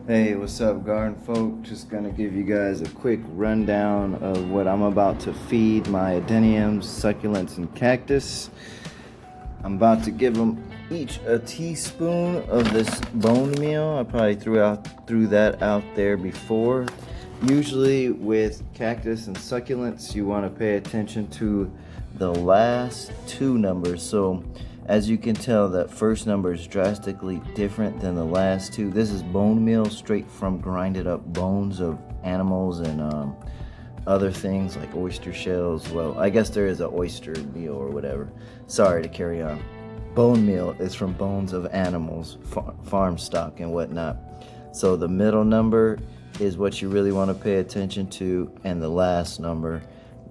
Hey, what's up, garden folk? Just gonna give you guys a quick rundown of what I'm about to feed my adeniums, succulents, and cactus. I'm about to give them each a teaspoon of this bone meal. I probably threw that out there before. Usually with cactus and succulents, you want to pay attention to the last two numbers. So as you can tell, that first number is drastically different than the last two. This is bone meal straight from grinded up bones of animals and other things like oyster shells. Well, I guess there is an oyster meal or whatever. Sorry to carry on. Bone meal is from bones of animals, farm stock and whatnot. So the middle number is what you really want to pay attention to, and the last number.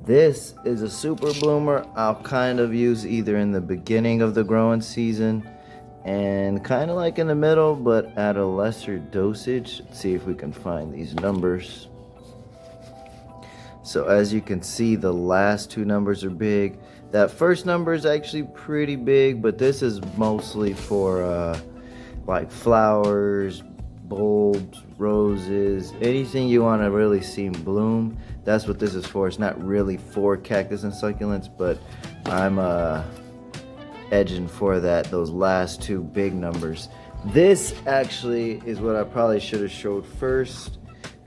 This is a super bloomer. I'll kind of use either in the beginning of the growing season and kind of like in the middle, but at a lesser dosage. Let's see if we can find these numbers. So as you can see, the last two numbers are big. That first number is actually pretty big, but this is mostly for like flowers, bulbs, roses, anything you want to really see bloom. That's what this is for. It's not really for cactus and succulents, but I'm edging for those last two big numbers. This actually is what I probably should have showed first.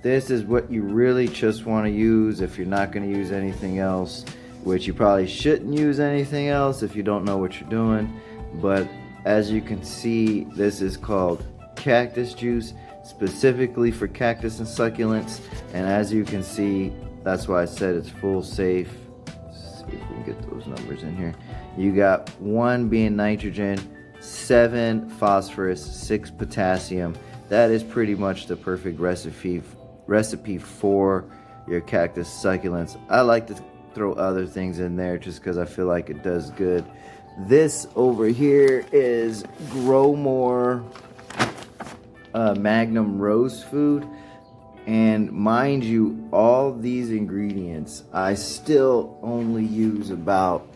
This is what you really just want to use if you're not going to use anything else, which you probably shouldn't use anything else if you don't know what you're doing. But as you can see, this is called cactus juice, specifically for cactus and succulents. And as you can see, that's why I said it's full safe. Let's see if we can get those numbers in here. You got 1 being nitrogen, 7 phosphorus, 6 potassium. That is pretty much the perfect recipe for your cactus succulents. I like to throw other things in there just because I feel like it does good. This over here is Grow More Magnum Rose Food, and mind you, all these ingredients I still only use about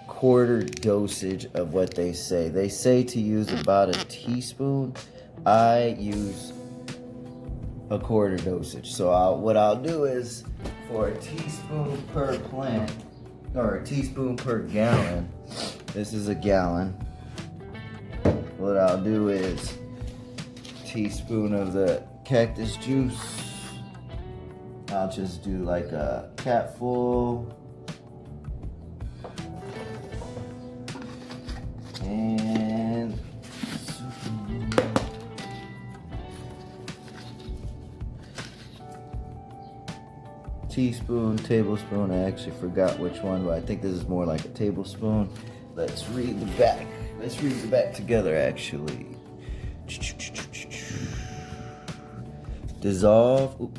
quarter dosage of what they say. They say to use about a teaspoon. I use a quarter dosage. So what I'll do is, for a teaspoon per plant, or a teaspoon per gallon, this is a gallon, what I'll do is teaspoon of the cactus juice. I'll just do like a capful, and teaspoon, tablespoon. I actually forgot which one, but I think this is more like a tablespoon. Let's read the back. Let's read the back together, actually. Dissolve.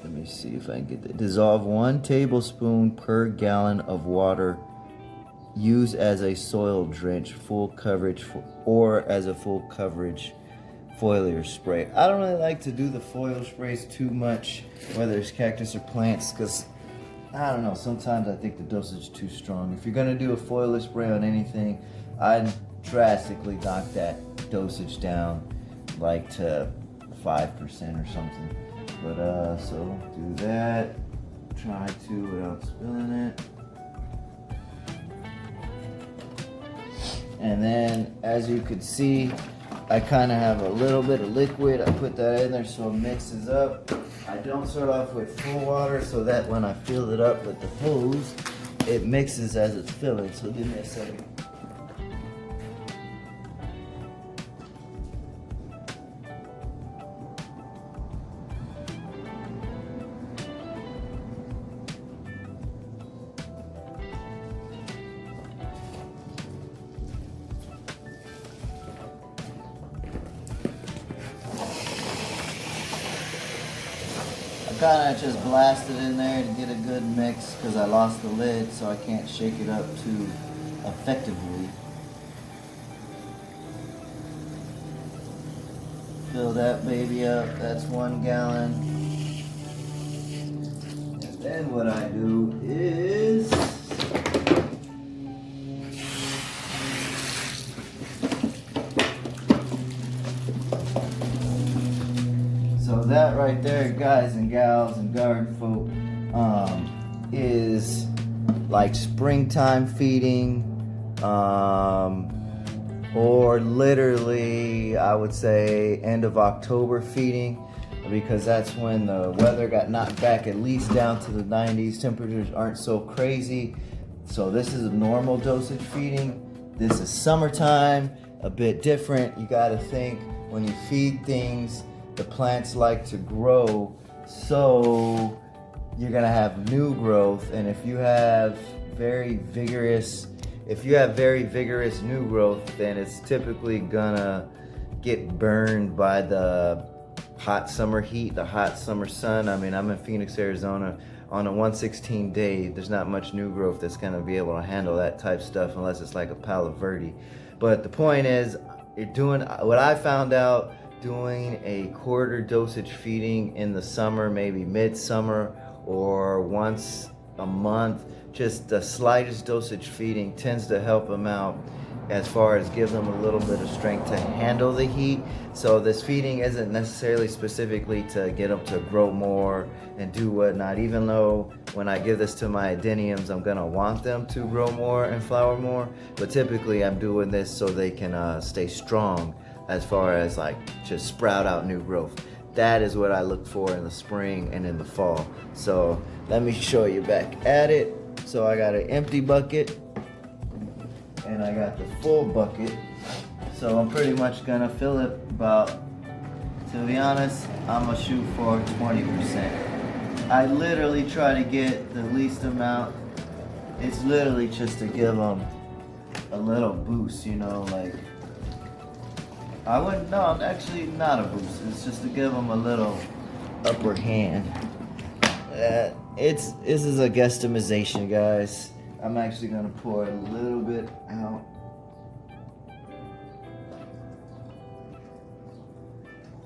Let me see if I can get that. Dissolve 1 tablespoon per gallon of water. Use as a soil drench, full coverage, or as a full coverage foliar spray. I don't really like to do the foliar sprays too much, whether it's cactus or plants, because I don't know, sometimes I think the dosage is too strong. If you're going to do a foliar spray on anything, I'd drastically knock that dosage down like to 5% or something. But so do that. Try to without spilling it. And then as you can see, I kind of have a little bit of liquid. I put that in there so it mixes up. I don't start off with full water so that when I fill it up with the hose, it mixes as it's filling. So give me a second. Kind of just blast it in there to get a good mix because I lost the lid, so I can't shake it up too effectively. Fill that baby up. That's 1 gallon. And then what I do is So that right there, guys and gals and garden folk, is like springtime feeding, or literally I would say end of October feeding, because that's when the weather got knocked back at least down to the 90s. Temperatures aren't so crazy. So this is a normal dosage feeding. This is summertime, a bit different. You gotta think, when you feed things, the plants like to grow, so you're gonna have new growth. And if you have very vigorous new growth, then it's typically gonna get burned by the hot summer heat, the hot summer sun. I mean, I'm in Phoenix, Arizona. On a 116 day, there's not much new growth that's gonna be able to handle that type stuff unless it's like a Palo Verde. But the point is, you're doing what I found out, doing a quarter dosage feeding in the summer, maybe midsummer, or once a month. Just the slightest dosage feeding tends to help them out as far as give them a little bit of strength to handle the heat. So this feeding isn't necessarily specifically to get them to grow more and do whatnot, even though when I give this to my adeniums, I'm gonna want them to grow more and flower more. But typically I'm doing this so they can stay strong as far as like just sprout out new growth. That is what I look for in the spring and in the fall. So let me show you back at it. So I got an empty bucket and I got the full bucket. So I'm pretty much gonna fill it about, to be honest, I'm gonna shoot for 20%. I literally try to get the least amount. It's literally just to give them a little boost, you know, like, I wouldn't, no, actually not a boost. It's just to give them a little upper hand. This is a guesstimation, guys. I'm actually gonna pour a little bit out.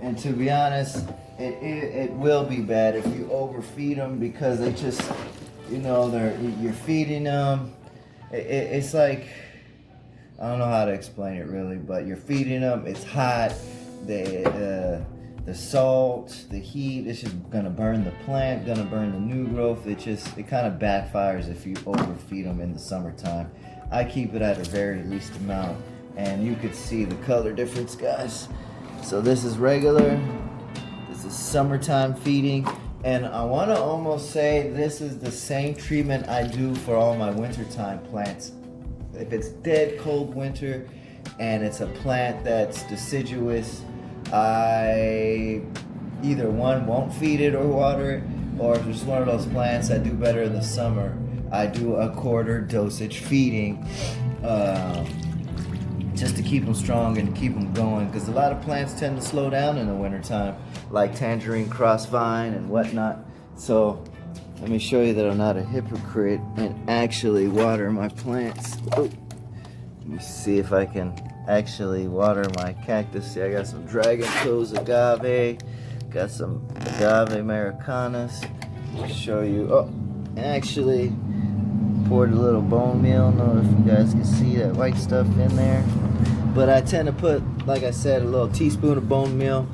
And to be honest, it will be bad if you overfeed them, because they just, you know, you're feeding them. It's like, I don't know how to explain it really, but you're feeding them, it's hot, the salt, the heat, it's just gonna burn the plant, gonna burn the new growth. It kind of backfires if you overfeed them in the summertime. I keep it at a very least amount, and you could see the color difference, guys. So this is regular, this is summertime feeding, and I wanna almost say this is the same treatment I do for all my wintertime plants. If it's dead cold winter and it's a plant that's deciduous, I either one, won't feed it or water it, or if it's one of those plants that do better in the summer, I do a quarter dosage feeding, just to keep them strong and keep them going, because a lot of plants tend to slow down in the wintertime, like tangerine crossvine and whatnot. So let me show you that I'm not a hypocrite and actually water my plants. Oh, let me see if I can actually water my cactus. See, I got some dragon toes agave, got some agave americanas. I'll show you. Oh, actually poured a little bone meal. I don't know if you guys can see that white stuff in there, but I tend to put, like I said, a little teaspoon of bone meal.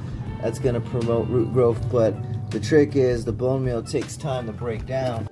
That's gonna promote root growth, but the trick is the bone meal takes time to break down.